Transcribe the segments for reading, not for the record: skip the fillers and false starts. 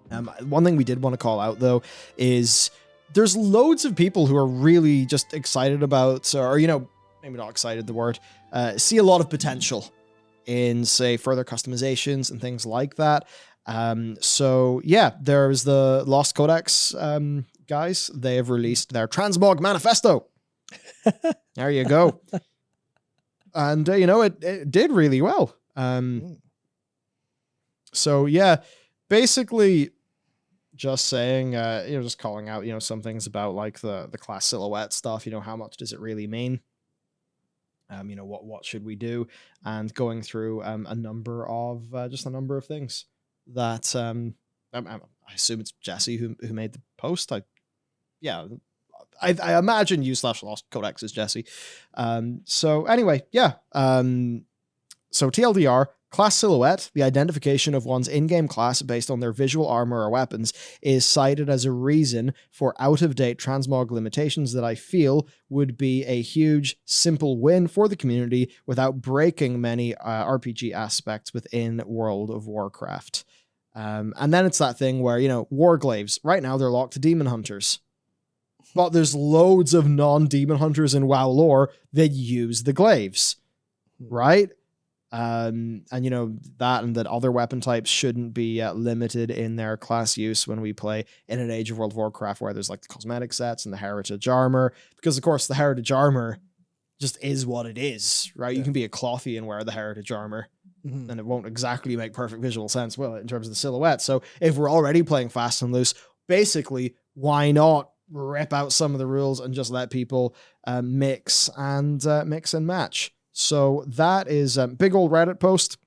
One thing we did want to call out, though, is there's loads of people who are really just excited about, or, maybe not excited, the word, see a lot of potential in, say, further customizations and things like that. So, yeah, there's the Lost Codex guys. They have released their Transmog Manifesto. There you go. And, it did really well. So, yeah, basically just saying, just calling out, some things about like the class silhouette stuff, how much does it really mean? What should we do? And going through a number of things that I assume it's Jesse who made the post. I imagine u/Lost Codex is Jesse. So anyway, yeah. So TLDR, class silhouette, the identification of one's in-game class based on their visual armor or weapons, is cited as a reason for out-of-date transmog limitations that I feel would be a huge, simple win for the community without breaking many RPG aspects within World of Warcraft. And then it's that thing where, Warglaives, right now they're locked to Demon Hunters. But there's loads of non-Demon Hunters in WoW lore that use the glaives, right? And that other weapon types shouldn't be limited in their class use when we play in an Age of World of Warcraft where there's like the cosmetic sets and the heritage armor, because of course the heritage armor just is what it is, right? You can be a clothy and wear the heritage armor, and it won't exactly make perfect visual sense, will it, in terms of the silhouette? So if we're already playing fast and loose, basically, why not rip out some of the rules and just let people mix and match? So that is a big old Reddit post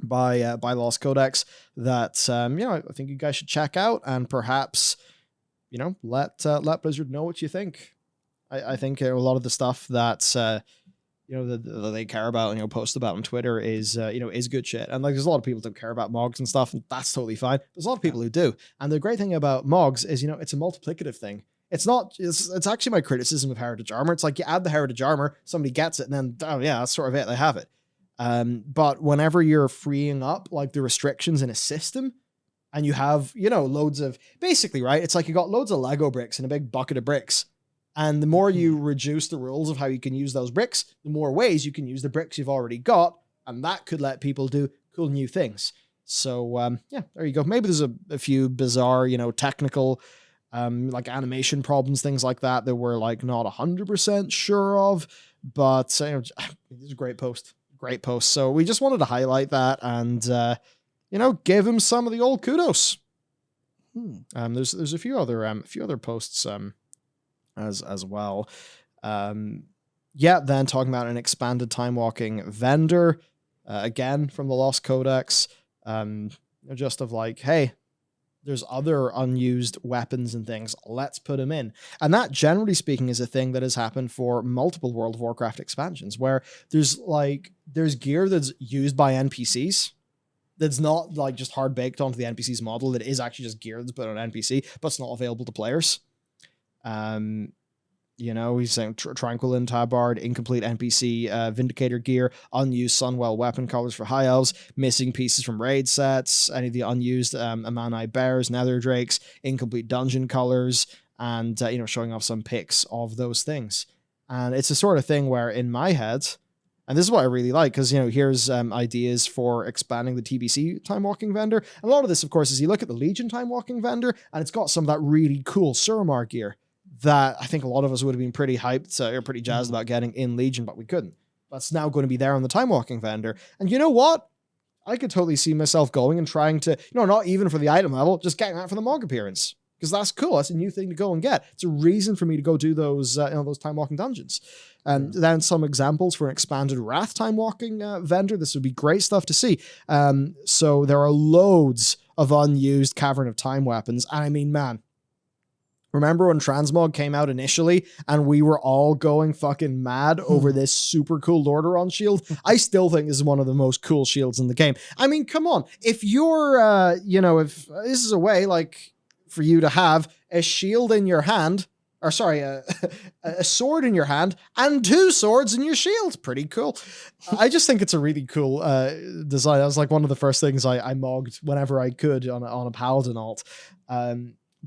by Lost Codex that I think you guys should check out and perhaps let Blizzard know what you think. I think a lot of the stuff that that they care about and post about on Twitter is good shit. And like there's a lot of people who don't care about mogs and stuff, and that's totally fine. There's a lot of people who do. And the great thing about mogs is it's a multiplicative thing. It's actually my criticism of heritage armor. It's like you add the heritage armor, somebody gets it, and then, oh yeah, that's sort of it. They have it. But whenever you're freeing up like the restrictions in a system and you have, loads of, basically, right? It's like you got loads of Lego bricks in a big bucket of bricks. And the more you reduce the rules of how you can use those bricks, the more ways you can use the bricks you've already got. And that could let people do cool new things. So, there you go. Maybe there's a few bizarre, technical like animation problems, things like that we're like not 100% sure of, but it's a great post. So we just wanted to highlight that and, give him some of the old kudos. There's a few other posts, as well. Then talking about an expanded time walking vendor, again from the Lost Codex, just of like, hey, there's other unused weapons and things. Let's put them in. And that, generally speaking, is a thing that has happened for multiple World of Warcraft expansions, where there's gear that's used by NPCs that's not like just hard baked onto the NPC's model. That is actually just gear that's put on NPC, but it's not available to players. He's saying Tranquil Tabard, incomplete NPC Vindicator gear, unused Sunwell weapon colors for High Elves, missing pieces from raid sets, any of the unused Amani Bears, Nether Drakes, incomplete dungeon colors, and showing off some pics of those things. And it's a sort of thing where in my head, and this is what I really like, because here's ideas for expanding the TBC time walking vendor. And a lot of this, of course, is you look at the Legion time walking vendor, and it's got some of that really cool Suramar gear that I think a lot of us would have been pretty hyped or pretty jazzed about getting in Legion, but we couldn't. That's now going to be there on the time walking vendor. And you know what? I could totally see myself going and trying to, not even for the item level, just getting that for the Mog appearance. Because that's cool. That's a new thing to go and get. It's a reason for me to go do those time walking dungeons. And then some examples for an expanded Wrath time walking vendor. This would be great stuff to see. So there are loads of unused Cavern of Time weapons. And I mean, man, remember when Transmog came out initially and we were all going fucking mad over this super cool Lordaeron shield? I still think this is one of the most cool shields in the game. I mean, come on. If you're, if this is a way like for you to have a shield in your hand, or sorry, a sword in your hand and 2 swords in your shield. Pretty cool. I just think it's a really cool design. That was like one of the first things I mogged whenever I could on a paladin alt. But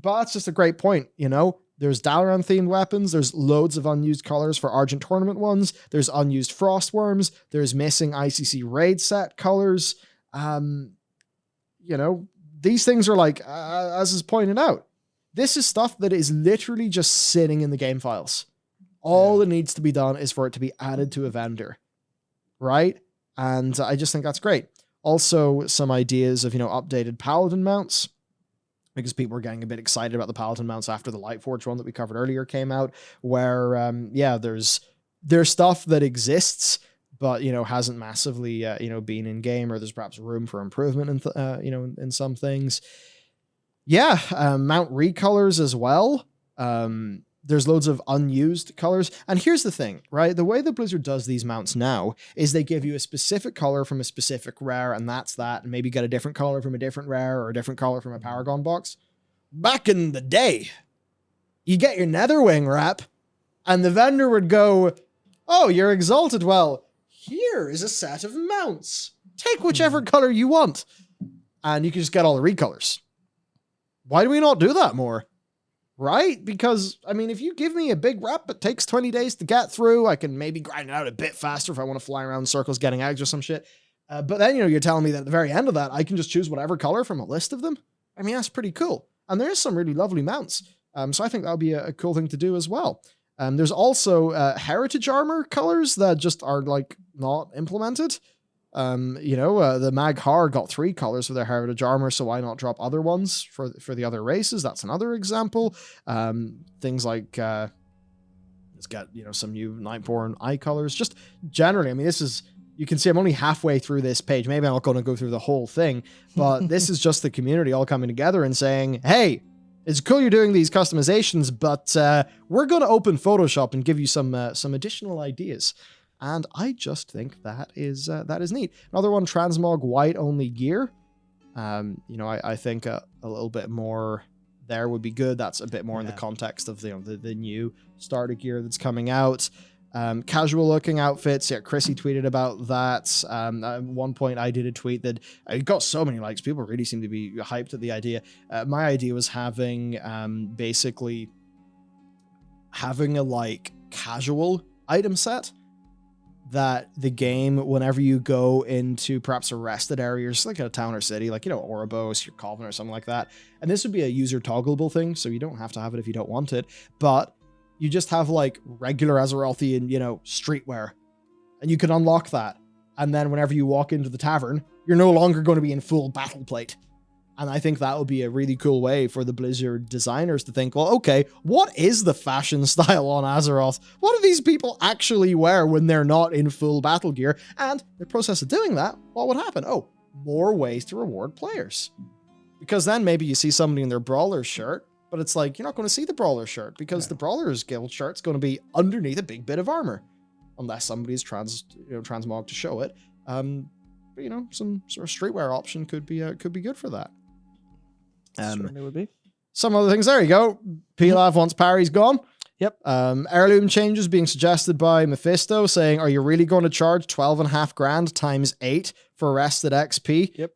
that's just a great point, you know? There's Dalaran themed weapons. There's loads of unused colors for Argent tournament ones. There's unused frost worms. There's missing ICC raid set colors. You know, these things are like, as is pointed out, this is stuff that is literally just sitting in the game files. All that needs to be done is for it to be added to a vendor, right? And I just think that's great. Also, some ideas of, you know, updated paladin mounts, because people were getting a bit excited about the paladin mounts after the Lightforge one that we covered earlier came out, where, there's stuff that exists, but, you know, hasn't massively, been in game, or there's perhaps room for improvement in, in some things. Yeah, mount recolors as well. There's loads of unused colors. And here's the thing, right? The way that Blizzard does these mounts now is they give you a specific color from a specific rare, and that's that, and maybe get a different color from a different rare or a different color from a Paragon box. Back in the day, you get your Netherwing wrap, and the vendor would go, oh, you're exalted. Well, here is a set of mounts. Take whichever color you want. And you can just get all the recolors. Why do we not do that more? Right? Because, I mean, if you give me a big rep, it takes 20 days to get through. I can maybe grind it out a bit faster if I want to fly around in circles getting eggs or some shit. But then, you know, you're telling me that at the very end of that, I can just choose whatever color from a list of them. I mean, that's pretty cool. And there is some really lovely mounts. So I think that'll be a cool thing to do as well. There's also heritage armor colors that just are like not implemented. The Maghar got 3 colors for their heritage armor, so why not drop other ones for the other races? That's another example. Things like let's get, you know, some new Nightborn eye colors. Just generally, I mean, this is, you can see I'm only halfway through this page. Maybe I'm not going to go through the whole thing, but this is just the community all coming together and saying, hey, it's cool you're doing these customizations, but we're going to open Photoshop and give you some additional ideas. And I just think that is neat. Another one, transmog white only gear. I think a little bit more there would be good. That's a bit more in the context of the new starter gear that's coming out. Casual looking outfits. Yeah, Chrissy tweeted about that. At one point I did a tweet that it got so many likes. People really seem to be hyped at the idea. My idea was having a like casual item set that the game, whenever you go into perhaps a rested area, just like a town or city, like, you know, Ouroboros, your Coven or something like that. And this would be a user toggleable thing, so you don't have to have it if you don't want it. But you just have like regular Azerothian, you know, streetwear. And you can unlock that. And then whenever you walk into the tavern, you're no longer going to be in full battle plate. And I think that would be a really cool way for the Blizzard designers to think, well, okay, what is the fashion style on Azeroth? What do these people actually wear when they're not in full battle gear? And in the process of doing that, what would happen? Oh, more ways to reward players. Because then maybe you see somebody in their Brawler shirt, but it's like, you're not going to see the Brawler shirt because the Brawler's Guild shirt's going to be underneath a big bit of armor. Unless somebody's transmog to show it. But, you know, some sort of streetwear option could be good for that. Certainly would be. Some other things. There you go. Pilaf wants parries gone. Yep. Heirloom changes being suggested by Mephisto, saying, are you really going to charge 12.5 grand times 8 for rested XP? Yep.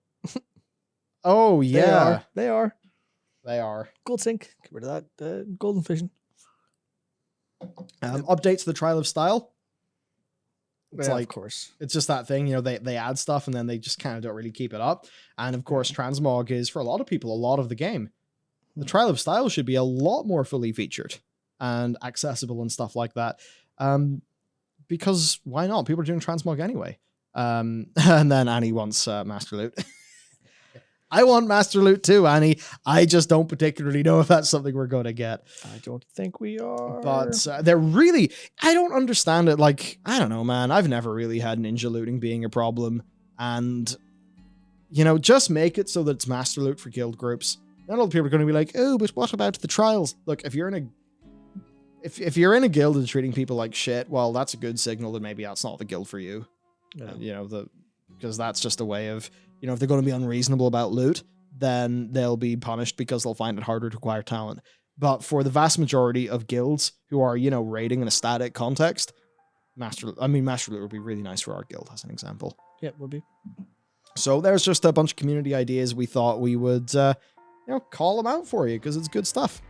Oh, yeah. They are. Gold Sync. Get rid of that. Golden Fission. Updates to the Trial of Style. It's of course. It's just that thing, you know, they add stuff and then they just kind of don't really keep it up. And of course, transmog is, for a lot of people, a lot of the game. The Trial of Style should be a lot more fully featured and accessible and stuff like that. Because why not? People are doing transmog anyway. And then Annie wants Master Loot. I want Master Loot too, Annie. I just don't particularly know if that's something we're going to get. I don't think we are. But they're really, I don't understand it. Like, I don't know, man. I've never really had ninja looting being a problem. And, you know, just make it so that it's Master Loot for guild groups. Then all the people are going to be like, oh, but what about the trials? Look, if you're in a guild and treating people like shit, well, that's a good signal that maybe that's not the guild for you. Yeah. Because that's just a way of, you know, if they're going to be unreasonable about loot, then they'll be punished because they'll find it harder to acquire talent. But for the vast majority of guilds who are, raiding in a static context, Master Loot would be really nice for our guild, as an example. Yeah, would be. So there's just a bunch of community ideas we thought we would, call them out for you because it's good stuff.